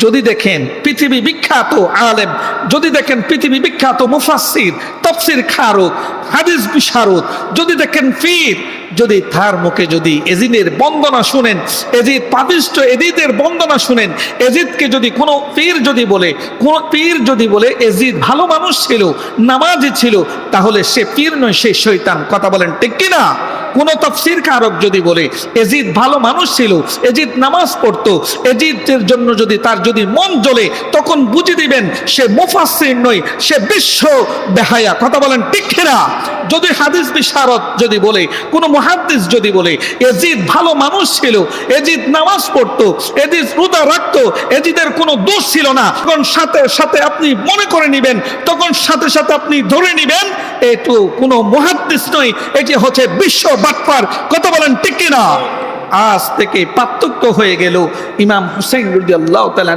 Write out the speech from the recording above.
যদি দেখেন পৃথিবী বিখ্যাত আলেম, যদি দেখেন পৃথিবী বিখ্যাত মুফাসসির, তাফসীর কারক, হাদিস বিশারদ, যদি দেখেন পীর, যদি তার মুখে যদি এজিদের বন্দনা শুনেন, এজিদ পাপিষ্ঠ এজিদের বন্দনা শুনেন, এজিদকে যদি কোনো পীর যদি বলে, কোন পীর যদি বলে এজিদ ভালো মানুষ ছিল, নামাজি ছিল, তাহলে সে পীর নয়, সে শয়তান। কথা বলেন ঠিক কিনা? কোন তাফসীর কারক যদি বলে এজিদ ভালো মানুষ ছিল, এজিদ নামাজ পড়তো, এজিদের জন্য যদি তার যদি মন জ্বলে, তখন বুঝে দিবেন সে মুফাসসির নয়, সে বিশ্ব বেহায়া। কথা বলেন ঠিক কিনা? যদি হাদিস বিশারদ যদি বলে, কোন মুহাদ্দিস যদি বলে এজিদ ভালো মানুষ ছিল, এজিদ নামাজ পড়তো, এজিদ রোজা রাখতো, এজিদের কোনো দোষ ছিল না, তখন সাথে সাথে আপনি মনে করে নেবেন, তখন সাথে সাথে আপনি ধরে নেবেন এটু কোনো মুহাদ্দিস নয়, এটি হচ্ছে বিশ্ব বাটপার। কথা বলেন ঠিক কিনা? আজ থেকে পার্থক্য হয়ে গেল। ইমাম হুসাইন রাদিয়াল্লাহু তাআলা